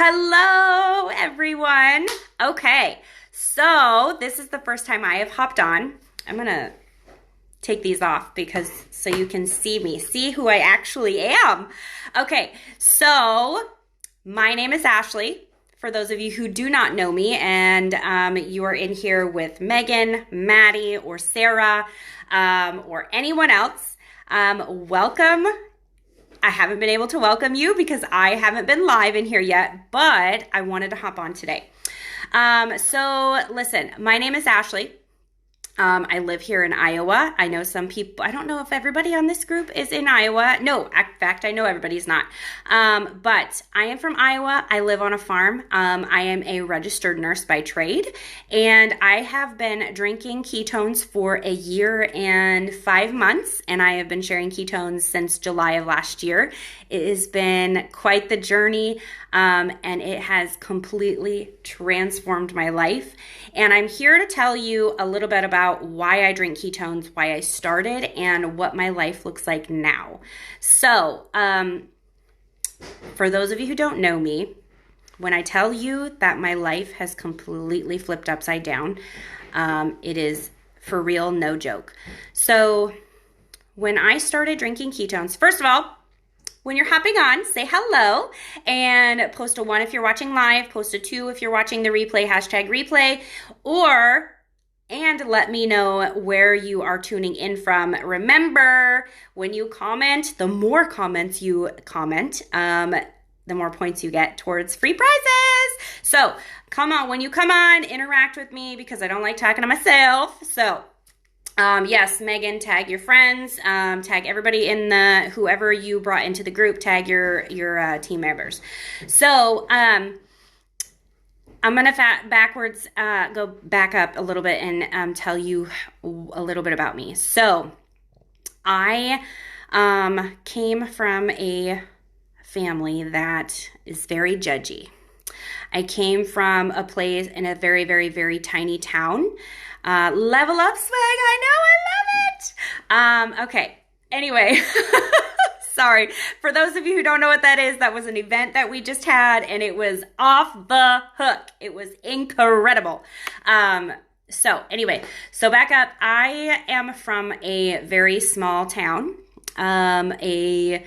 Hello, everyone. Okay, so this is the first time I have hopped on. I'm gonna take these off because so you can see me, see who I actually am. Okay, so my name is Ashley. For those of you who do not know me, and you are in here with Megan, Maddie, or Sarah, or anyone else, welcome. I haven't been able to welcome you because I haven't been live in here yet, but I wanted to hop on today. So listen, my name is Ashley. I live here in Iowa. I know some people, I don't know if everybody on this group is in Iowa. No, in fact, I know everybody's not. But I am from Iowa. I live on a farm. I am a registered nurse by trade, and I have been drinking ketones for a year and 5 months, and I have been sharing ketones since July of last year. It has been quite the journey, and it has completely transformed my life. And I'm here to tell you a little bit about why I drink ketones, why I started, and what my life looks like now. So, for those of you who don't know me, when I tell you that my life has completely flipped upside down, it is for real, no joke. So, when I started drinking ketones, first of all, when you're hopping on, say hello and post a 1 if you're watching live, post a 2 if you're watching the replay, #replay, and let me know where you are tuning in from. Remember, when you comment, the more comments you comment, the more points you get towards free prizes. So come on, when you come on, interact with me because I don't like talking to myself. So yes, Megan, tag your friends, tag everybody in whoever you brought into the group, tag your team members. So, I'm going to go back up a little bit and tell you a little bit about me. So, I came from a family that is very judgy. I came from a place in a very, very, very tiny town. Level up swag, I know, I love it. Okay, anyway, sorry. For those of you who don't know what that is, that was an event that we just had, and it was off the hook. It was incredible. So back up. I am from a very small town. I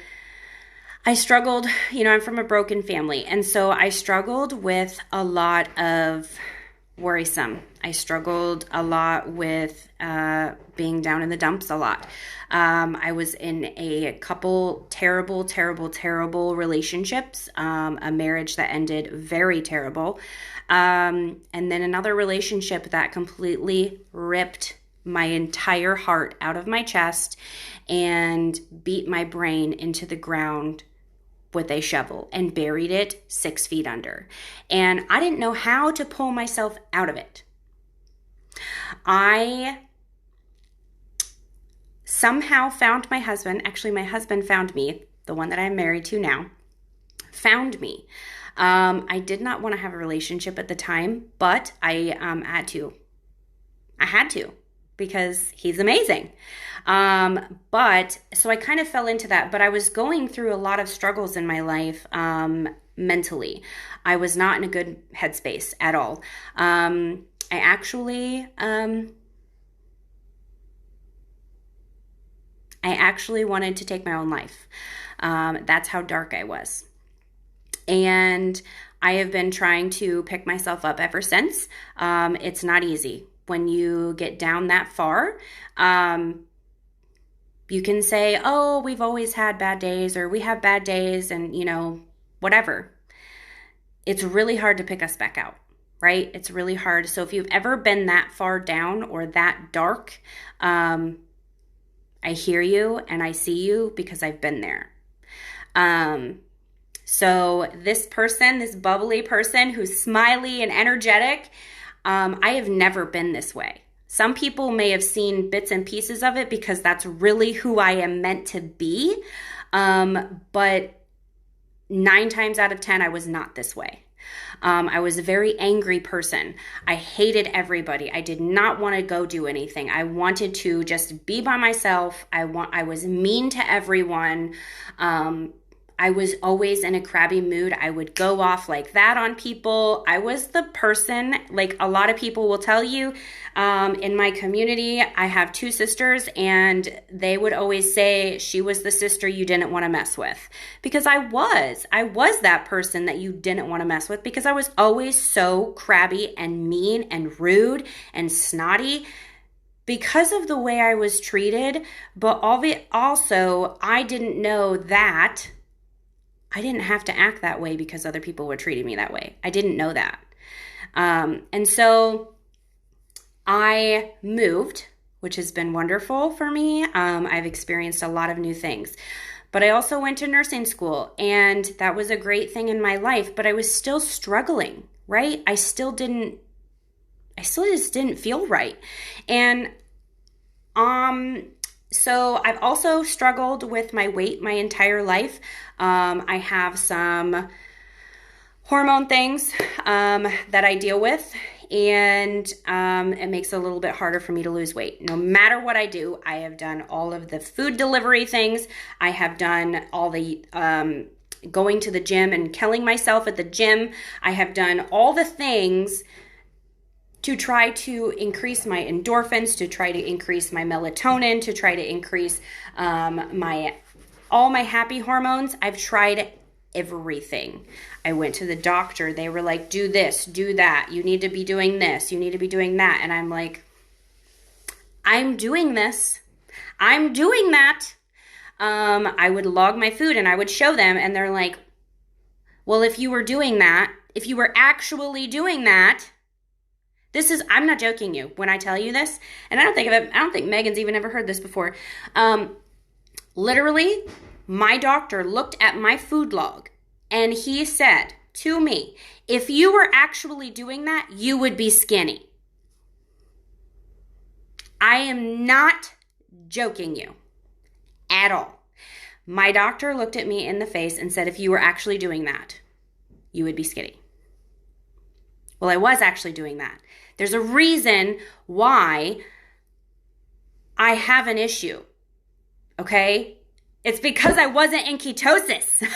struggled, I'm from a broken family, and so I struggled with a lot of worrisome. I struggled a lot with being down in the dumps a lot. I was in a couple terrible relationships, a marriage that ended very terrible, and then another relationship that completely ripped my entire heart out of my chest and beat my brain into the ground with a shovel and buried it 6 feet under. And I didn't know how to pull myself out of it. I somehow found my husband. Actually, my husband found me, the one that I'm married to now, found me. I did not want to have a relationship at the time, but I had to. I had to because he's amazing. But so I kind of fell into that, but I was going through a lot of struggles in my life, mentally. I was not in a good headspace at all. I actually wanted to take my own life. That's how dark I was. And I have been trying to pick myself up ever since. It's not easy. When you get down that far, you can say, oh, we've always had bad days, or we have bad days, and, whatever. It's really hard to pick us back out, right? It's really hard. So if you've ever been that far down or that dark, I hear you and I see you because I've been there. So this bubbly person who's smiley and energetic, I have never been this way. Some people may have seen bits and pieces of it because that's really who I am meant to be. But 9 times out of 10, I was not this way. I was a very angry person. I hated everybody. I did not want to go do anything. I wanted to just be by myself. I was mean to everyone. I was always in a crabby mood. I would go off like that on people. I was the person, like a lot of people will tell you, in my community, I have two sisters, and they would always say she was the sister you didn't want to mess with. Because I was that person that you didn't want to mess with, because I was always so crabby and mean and rude and snotty because of the way I was treated. But also, I didn't know that I didn't have to act that way because other people were treating me that way. I didn't know that. And so I moved, which has been wonderful for me. I've experienced a lot of new things. But I also went to nursing school, and that was a great thing in my life, but I was still struggling, right? I still just didn't feel right. And so I've also struggled with my weight my entire life. I have some hormone things that I deal with, and it makes it a little bit harder for me to lose weight. No matter what I do, I have done all of the food delivery things. I have done all the going to the gym and killing myself at the gym. I have done all the things to try to increase my endorphins, to try to increase my melatonin, to try to increase all my happy hormones. I've tried everything. I went to the doctor. They were like, do this, do that. You need to be doing this. You need to be doing that. And I'm like, I'm doing this. I'm doing that. I would log my food and I would show them, and they're like, well, if you were doing that, if you were actually doing that, I'm not joking you when I tell you this, and I don't think Megan's even ever heard this before. Literally, my doctor looked at my food log, and he said to me, if you were actually doing that, you would be skinny. I am not joking you at all. My doctor looked at me in the face and said, if you were actually doing that, you would be skinny. Well, I was actually doing that. There's a reason why I have an issue, okay? It's because I wasn't in ketosis,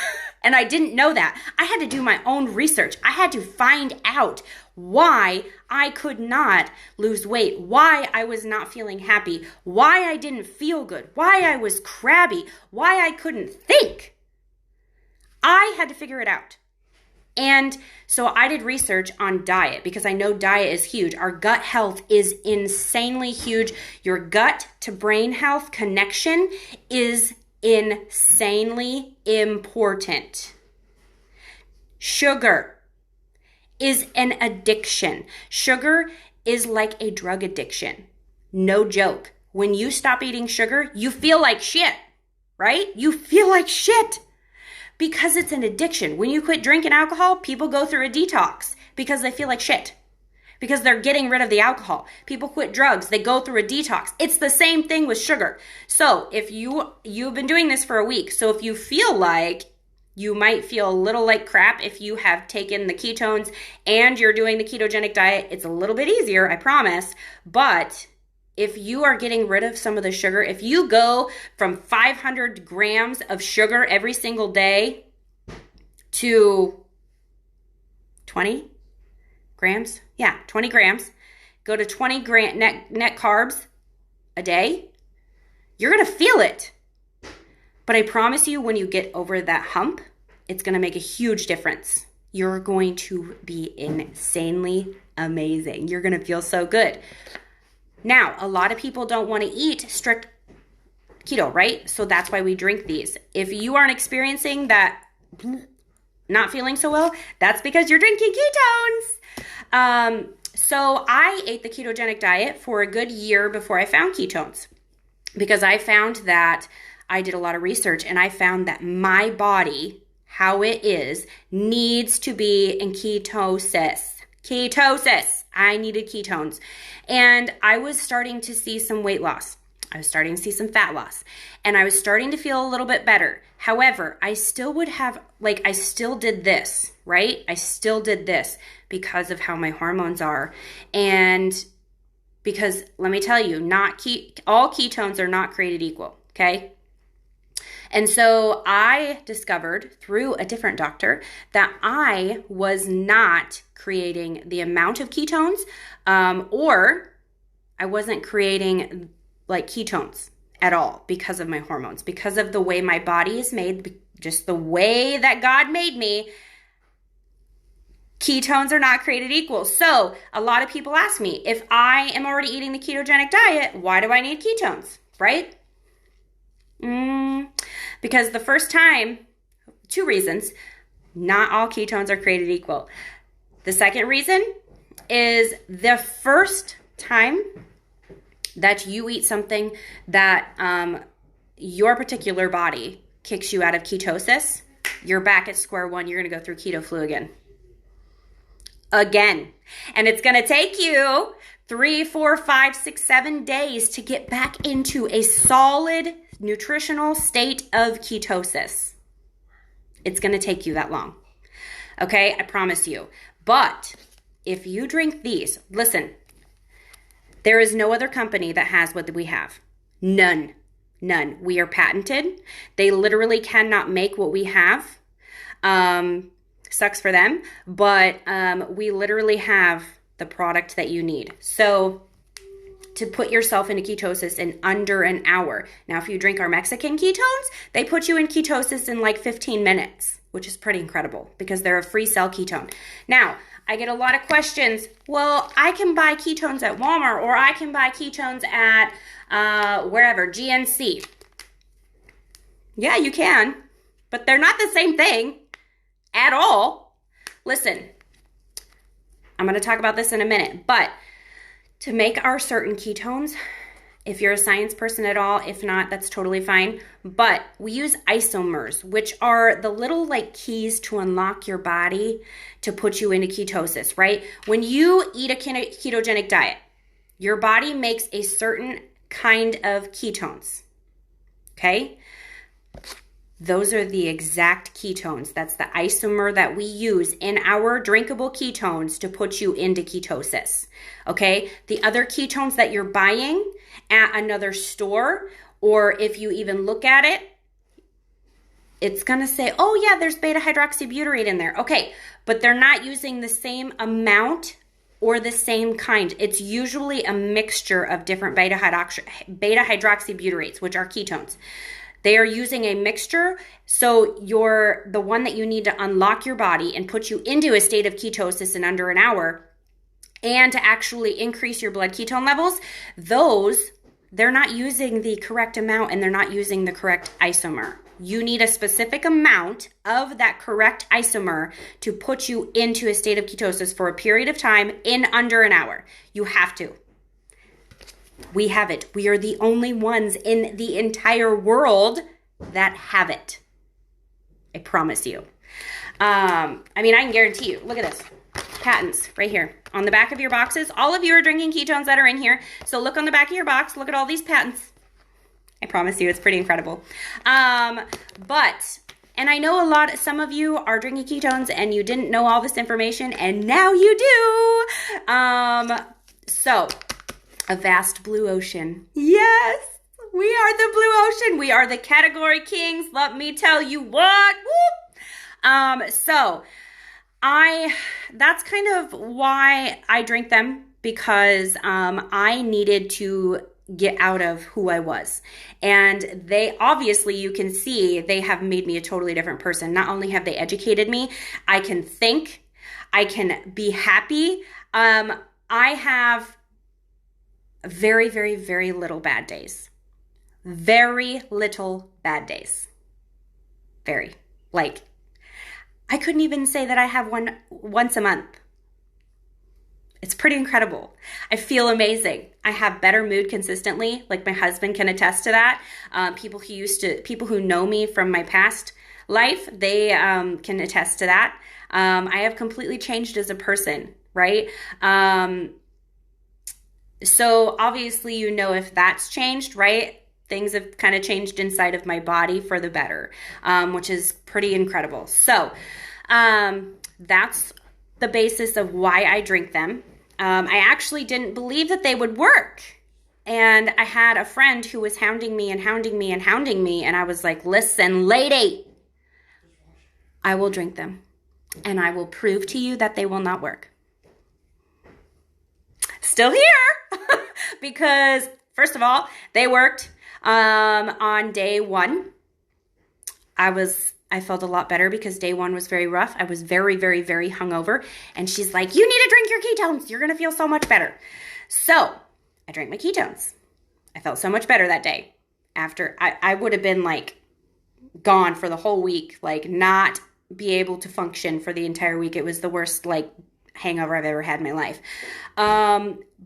and I didn't know that. I had to do my own research. I had to find out why I could not lose weight, why I was not feeling happy, why I didn't feel good, why I was crabby, why I couldn't think. I had to figure it out. And so I did research on diet, because I know diet is huge. Our gut health is insanely huge. Your gut to brain health connection is insanely important. Sugar is an addiction. Sugar is like a drug addiction. No joke. When you stop eating sugar, you feel like shit, right? You feel like shit. Because it's an addiction. When you quit drinking alcohol, people go through a detox because they feel like shit. Because they're getting rid of the alcohol. People quit drugs, they go through a detox. It's the same thing with sugar. So if you've been doing this for a week, so if you feel like you might feel a little like crap if you have taken the ketones and you're doing the ketogenic diet, it's a little bit easier, I promise. But if you are getting rid of some of the sugar, if you go from 500 grams of sugar every single day to 20 grams, 20 grams, go to 20 net carbs a day, you're going to feel it. But I promise you, when you get over that hump, it's going to make a huge difference. You're going to be insanely amazing. You're going to feel so good. Now, a lot of people don't want to eat strict keto, right? So that's why we drink these. If you aren't experiencing that, not feeling so well, that's because you're drinking ketones. So I ate the ketogenic diet for a good year before I found ketones, because I found that I did a lot of research, and I found that my body, how it is, needs to be in ketosis. I needed ketones. And I was starting to see some weight loss. I was starting to see some fat loss. And I was starting to feel a little bit better. However, I still would have, I still did this, right? I still did this because of how my hormones are. And because, let me tell you, all ketones are not created equal, okay? And so I discovered through a different doctor that I was not creating the amount of ketones, or I wasn't creating like ketones at all because of my hormones, because of the way my body is made, just the way that God made me. Ketones are not created equal. So a lot of people ask me, if I am already eating the ketogenic diet, why do I need ketones, right? Because the first time, 2 reasons, not all ketones are created equal. The second reason is the first time that you eat something that your particular body kicks you out of ketosis, you're back at square one. You're going to go through keto flu again. And it's going to take you 3, 4, 5, 6, 7 days to get back into a solid nutritional state of ketosis. It's going to take you that long. Okay, I promise you. But if you drink these, listen, there is no other company that has what we have. None. We are patented. They literally cannot make what we have. Sucks for them, but we literally have the product that you need. So to put yourself into ketosis in under an hour. Now, if you drink our Mexican ketones, they put you in ketosis in like 15 minutes, which is pretty incredible because they're a free cell ketone. Now, I get a lot of questions. Well, I can buy ketones at Walmart, or I can buy ketones at wherever, GNC. Yeah, you can, but they're not the same thing at all. Listen, I'm going to talk about this in a minute, but to make our certain ketones, if you're a science person at all, if not, that's totally fine. But we use isomers, which are the little like keys to unlock your body to put you into ketosis, right? When you eat a ketogenic diet, your body makes a certain kind of ketones, okay? Those are the exact ketones. That's the isomer that we use in our drinkable ketones to put you into ketosis, okay? The other ketones that you're buying at another store, or if you even look at it, it's going to say, oh yeah, there's beta hydroxybutyrate in there. Okay, but they're not using the same amount or the same kind. It's usually a mixture of different beta hydroxybutyrates, which are ketones. They are using a mixture, so the one that you need to unlock your body and put you into a state of ketosis in under an hour, and to actually increase your blood ketone levels, they're not using the correct amount and they're not using the correct isomer. You need a specific amount of that correct isomer to put you into a state of ketosis for a period of time in under an hour. You have to. We have it. We are the only ones in the entire world that have it. I promise you. I can guarantee you. Look at this. Patents right here on the back of your boxes. All of you are drinking ketones that are in here. So look on the back of your box. Look at all these patents. I promise you, it's pretty incredible. And I know some of you are drinking ketones and you didn't know all this information, and now you do. So a vast blue ocean. Yes, we are the blue ocean. We are the category kings. Let me tell you what. Whoop. That's kind of why I drink them, because I needed to get out of who I was. And they obviously, you can see, they have made me a totally different person. Not only have they educated me, I can think, I can be happy. I have very, very, very little bad days. Very little bad days. Very. Like, I couldn't even say that I have one once a month. It's pretty incredible. I feel amazing. I have better mood consistently. Like, my husband can attest to that. People who know me from my past life, they can attest to that. I have completely changed as a person, right? So obviously, you know, if that's changed, right? Things have kind of changed inside of my body for the better, which is pretty incredible. So that's the basis of why I drink them. I actually didn't believe that they would work And I had a friend who was hounding me and hounding me and hounding me. And I was like, listen, lady, I will drink them. And I will prove to you that they will not work. Still here. Because, first of all, they worked. On day 1, I felt a lot better because day 1 was very rough. I was very, very, very hungover. And she's like, you need to drink your ketones. You're going to feel so much better. So I drank my ketones. I felt so much better that day. After I would have been like gone for the whole week, like not be able to function for the entire week. It was the worst like hangover I've ever had in my life.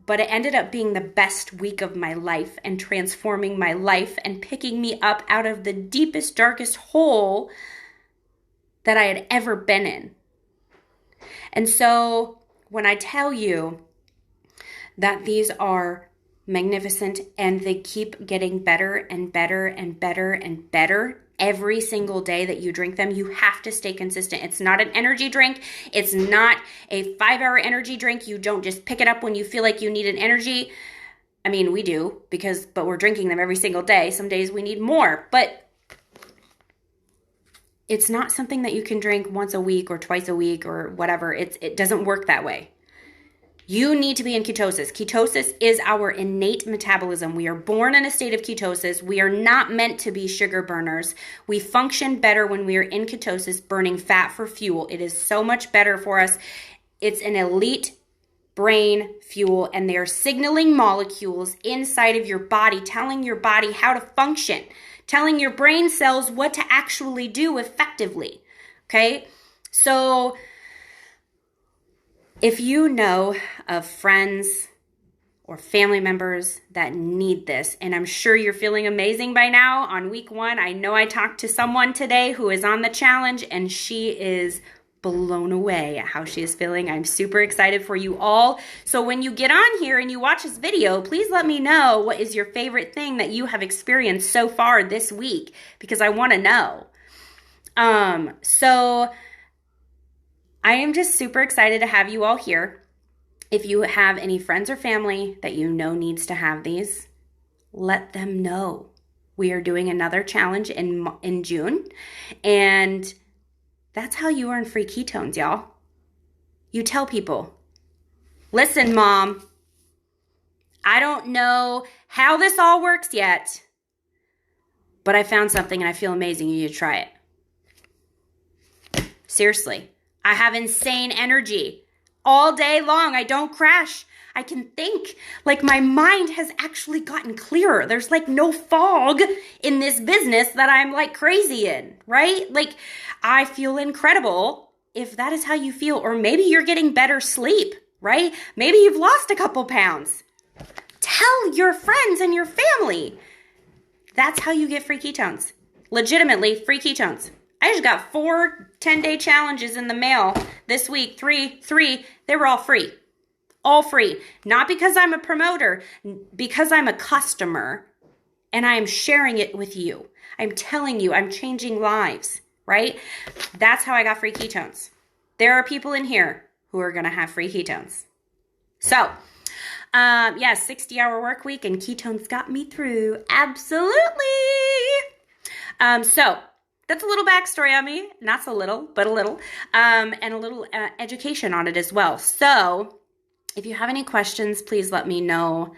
But it ended up being the best week of my life and transforming my life and picking me up out of the deepest, darkest hole that I had ever been in. And so when I tell you that these are magnificent and they keep getting better and better and better and better every single day that you drink them, you have to stay consistent. It's not an energy drink. It's not a 5-hour energy drink. You don't just pick it up when you feel like you need an energy. I mean, we do but we're drinking them every single day. Some days we need more, but it's not something that you can drink once a week or twice a week or whatever. It doesn't work that way. You need to be in ketosis. Ketosis is our innate metabolism. We are born in a state of ketosis. We are not meant to be sugar burners. We function better when we are in ketosis, burning fat for fuel. It is so much better for us. It's an elite brain fuel, and they are signaling molecules inside of your body, telling your body how to function, telling your brain cells what to actually do effectively. Okay? So if you know of friends or family members that need this, and I'm sure you're feeling amazing by now on week 1. I know I talked to someone today who is on the challenge, and she is blown away at how she is feeling. I'm super excited for you all. So when you get on here and you watch this video, please let me know what is your favorite thing that you have experienced so far this week, because I want to know. So I am just super excited to have you all here. If you have any friends or family that you know needs to have these, let them know. We are doing another challenge in June, and that's how you earn free ketones, y'all. You tell people, listen, Mom, I don't know how this all works yet, but I found something and I feel amazing. You need to try it. Seriously. I have insane energy all day long. I don't crash. I can think. Like, my mind has actually gotten clearer. There's like no fog in this business that I'm like crazy in, right? Like, I feel incredible if that is how you feel. Or maybe you're getting better sleep, right? Maybe you've lost a couple pounds. Tell your friends and your family. That's how you get free ketones. Legitimately, free ketones. I just got 4 10-day challenges in the mail this week. Three. They were all free. All free. Not because I'm a promoter, because I'm a customer, and I am sharing it with you. I'm telling you, I'm changing lives, right? That's how I got free ketones. There are people in here who are going to have free ketones. So, 60-hour work week, and ketones got me through. Absolutely. So that's a little backstory on me. Not so little, but a little. And a little education on it as well. So if you have any questions, please let me know.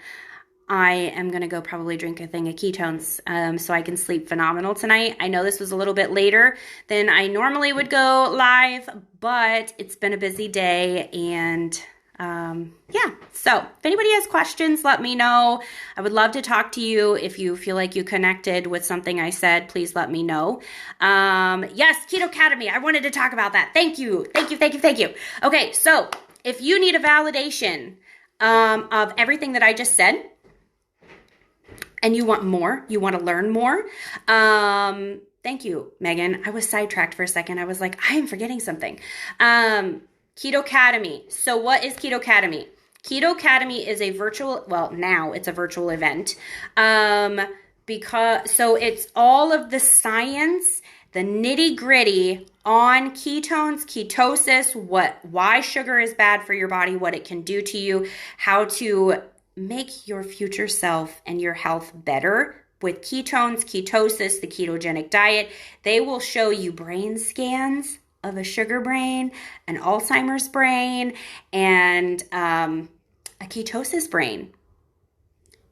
I am going to go probably drink a thing of ketones so I can sleep phenomenal tonight. I know this was a little bit later than I normally would go live, but it's been a busy day, and so if anybody has questions, let me know. I would love to talk to you. If you feel like you connected with something I said, please let me know. Yes, Keto Academy. I wanted to talk about that. Thank you. Okay, so if you need a validation of everything that I just said, and you want more, you want to learn more, thank you, Megan. I was sidetracked for a second. I was like, I am forgetting something. Keto Academy. So what is Keto Academy? Keto Academy is a virtual, now it's a virtual event. So it's all of the science, the nitty gritty on ketones, ketosis, why sugar is bad for your body, what it can do to you, how to make your future self and your health better with ketones, ketosis, the ketogenic diet. They will show you brain scans of a sugar brain, an Alzheimer's brain, and a ketosis brain.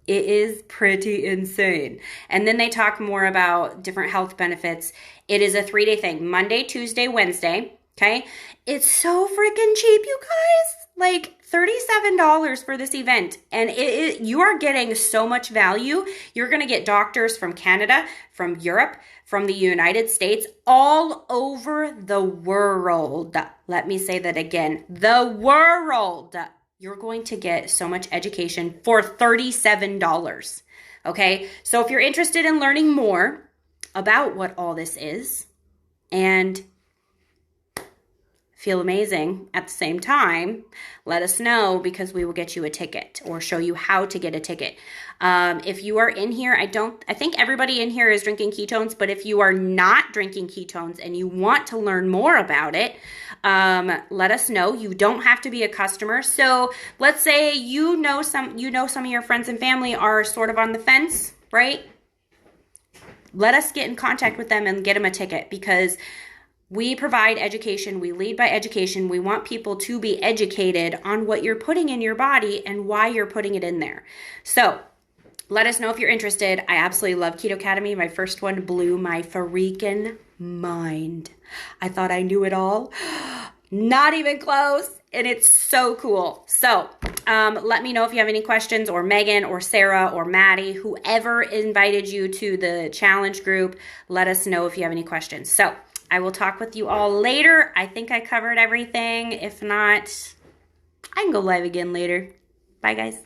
It is pretty insane. And then they talk more about different health benefits. It is a 3-day thing, Monday, Tuesday, Wednesday. Okay. It's so freaking cheap, you guys. Like $37 for this event. And you are getting so much value. You're going to get doctors from Canada, from Europe, from the United States, all over the world. Let me say that again. The world. You're going to get so much education for $37. Okay. So if you're interested in learning more about what all this is and feel amazing at the same time, let us know, because we will get you a ticket or show you how to get a ticket. If you are in here, I think everybody in here is drinking ketones, but if you are not drinking ketones and you want to learn more about it, let us know. You don't have to be a customer. So let's say you know some of your friends and family are sort of on the fence, right? Let us get in contact with them and get them a ticket, because we provide education. We lead by education. We want people to be educated on what you're putting in your body and why you're putting it in there. So let us know if you're interested. I absolutely love Keto Academy. My first one blew my freaking mind. I thought I knew it all. Not even close. And it's so cool. So let me know if you have any questions, or Megan or Sarah or Maddie, whoever invited you to the challenge group, let us know if you have any questions. So I will talk with you all later. I think I covered everything. If not, I can go live again later. Bye, guys.